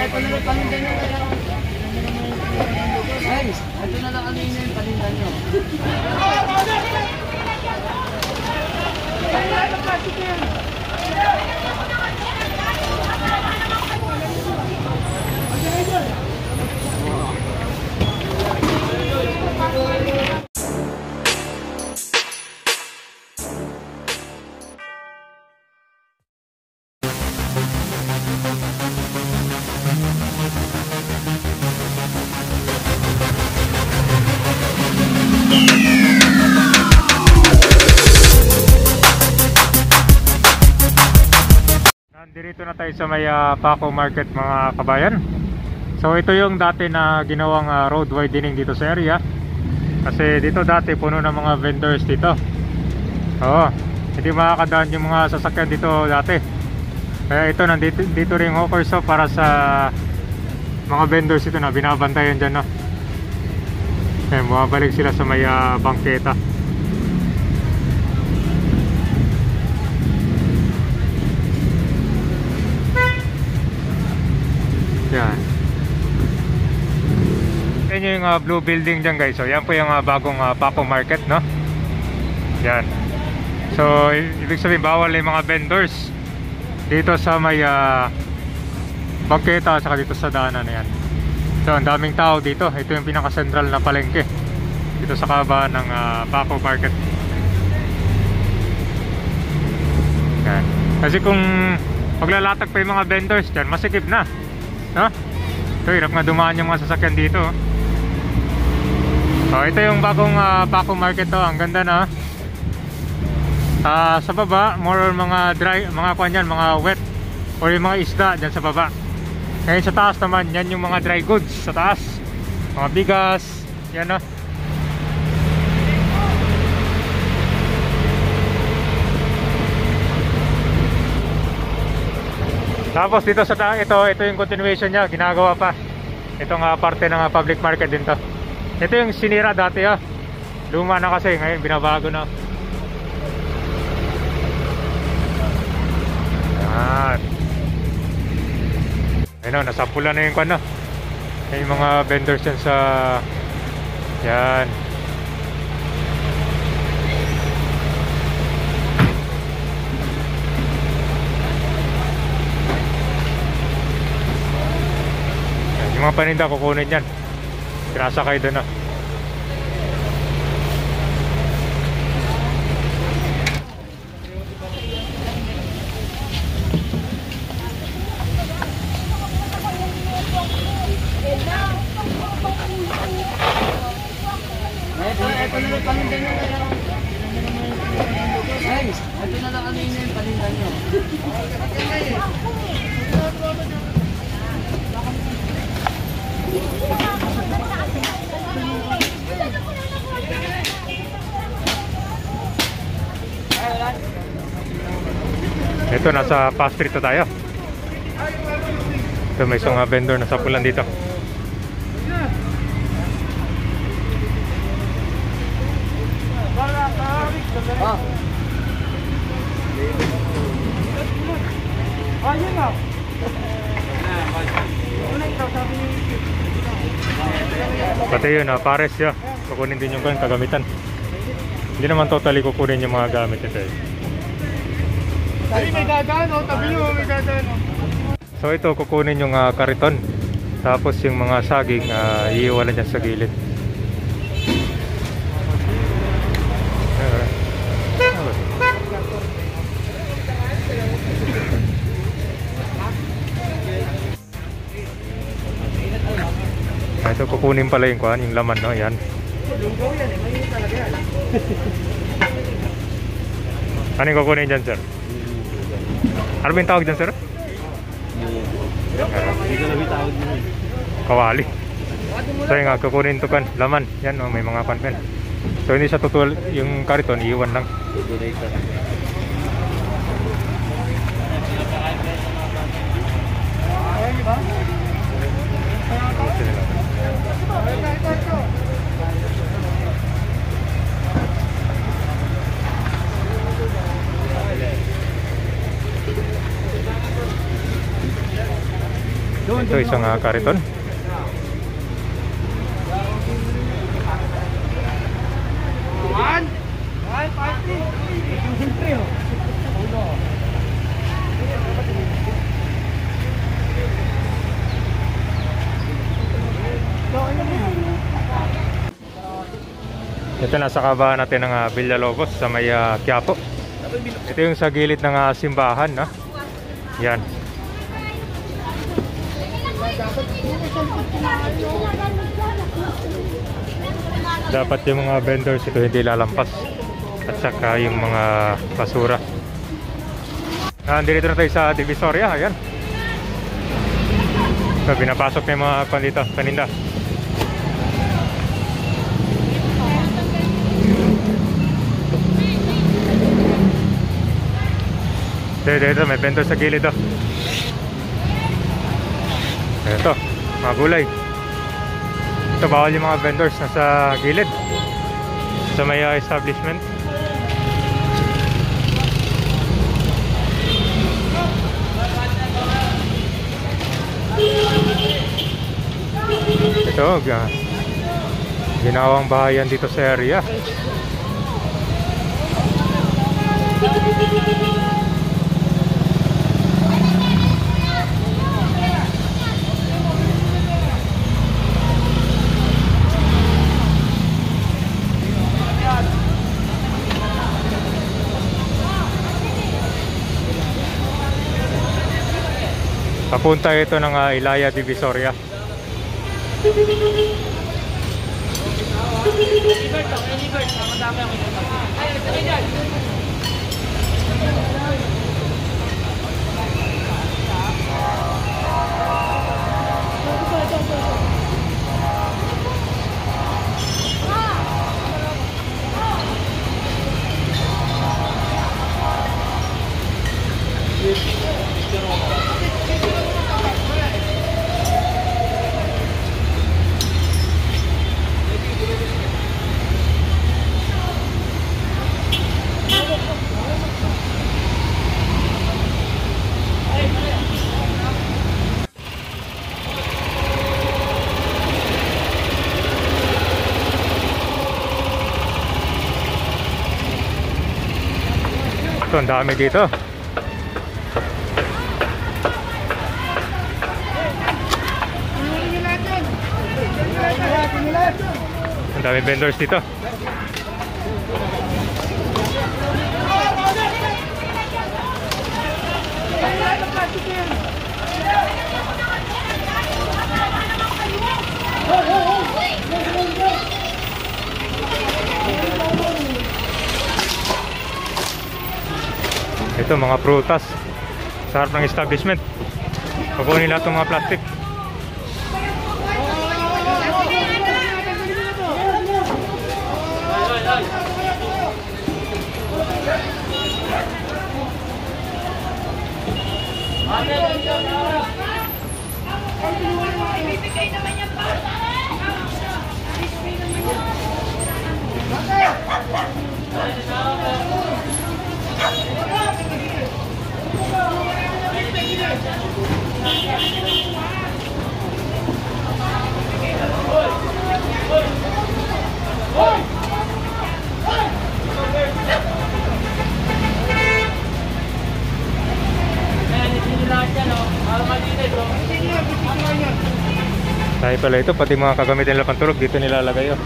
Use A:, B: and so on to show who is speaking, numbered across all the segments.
A: ito na lang panindan nyo. Guys, ito na lang kanina yung panindan nyo.
B: Dito na tayo sa may Paco Market mga kabayan. So ito yung dati na ginawang road widening dito sa area. Kasi dito dati puno ng mga vendors dito. Oo, hindi makakadaan yung mga sasakyan dito dati. Kaya ito dito rin yung offer so para sa mga vendors ito na binabantayan dyan, no? Kaya bumabalik sila sa may bangketa. Yan. Yan yung blue building dyan guys. So yan po yung bagong Paco Market, no? Yan. So ibig sabihin bawal yung mga vendors dito sa may bangketa saka dito sa daanan na yan. So ang daming tao dito. Ito yung pinaka central na palengke dito sa kabaan ng Paco Market. Yan. Kasi kung maglalatag pa yung mga vendors dyan, masikip na, no? So hirap nga dumaan yung mga sasakyan dito. So ito yung bagong Paco Market to. Ang ganda na. Sa baba more or mga dry, mga kanyan, mga wet or yung mga isda dyan sa baba. Ngayon sa taas naman, yan yung mga dry goods sa taas. Mga bigas, yan, no? Tapos dito sa ito yung continuation niya, ginagawa pa. Itong parte ng public market din to. Ito yung sinira dati, luma na kasi, ngayon binabago na. Yan. Ayun, nasampula na yung kano. Yung mga vendors yan sa yan. Yung mga paninda kukunin yan. Pinasakay doon na.
A: Ito na lang panindan nyo. Guys, ito na lang kanina yung panindan nyo.
B: Ito, nasa fast street tayo. Ito, may isang vendor na sapulan dito. Pati yun, pares yun. Kukunin din yung kagamitan. Hindi naman totally kukunin yung mga gamit ito eh.
A: Ay, may dadaan, tabi nyo, may dadaan.
B: So ito, kukunin yung kariton. Tapos yung mga saging, iiwalan niya sa gilid. Ito, kukunin pala yung kuhan, yung laman, no? Yan.
A: Lunggaw yan, may talaga yan.
B: Ano yung kukunin dyan, sir? Ano ba yung tawag dyan, sir?
A: Hindi ko namin tawag dyan.
B: Kawali. So yung kukunin to kan, laman. Yan, may mga pan. So hindi siya tutul, yung kariton, iiwan lang. Ito isang kariton. Ito nasa kabahan natin ng Villalobos sa may Quiapo. Ito yung sa gilid ng simbahan, no? Yan. Dapat yung mga vendors ito hindi lalampas. At saka yung mga basura. Dito na tayo sa Divisoria. Ayan. So, binapasok na yung mga dito, paninda. Dito, may vendor sa gilid to. Ito, mga gulay. Ito, bawal yung mga vendors nasa gilid sa may establishment. Ito, ginawang bahayan dito sa area. Papunta ito ng Ilaya Divisoria. Ito, ang dami dito. Ang dami vendors dito. Ito, mga prutas sa harap ng establishment. Kukunin lahat ng mga plastic. Tayo pala ito, pati mga kagamitin nila pantulog dito nilalagay. Oh.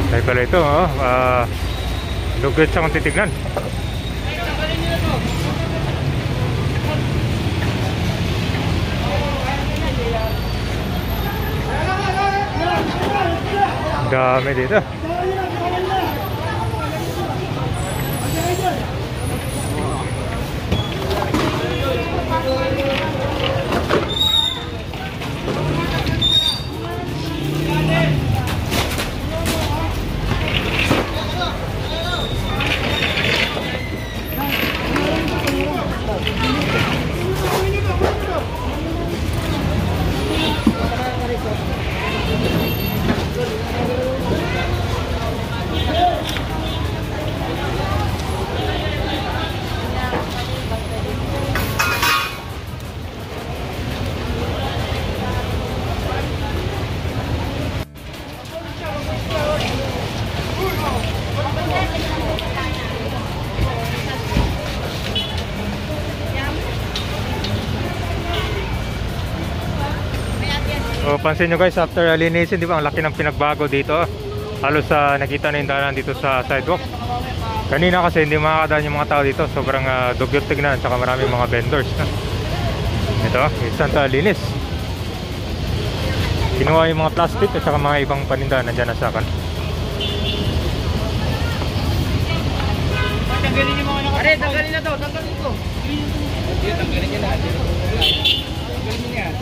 B: Tayo pala ito, oh. Lugod sa kung titignan. Dami dito. So pansin nyo guys, after linisin, di ba, ang laki ng pinagbago dito. Halos nakita na yung daanan dito sa sidewalk. Kanina kasi hindi makakadaan yung mga tao dito. Sobrang dugyot tignan, saka maraming mga vendors. Ito, instant linis. Kinuha yung mga plastic at saka mga ibang paninda na dyan na sa akin.
A: Tanggalin yung mga nakapagod. Are, tanggalin na to, tanggalin ko. Tanggalin nyo na. Tanggalin nyo yan.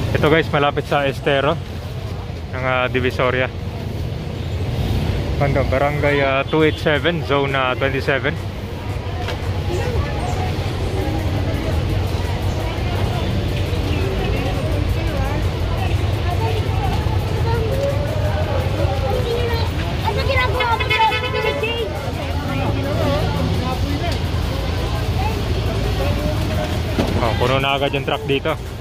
B: Ito guys, malapit sa Estero ng Divisoria. Barangay 287, Zone 27. Oh, puno na agad yung truck dito.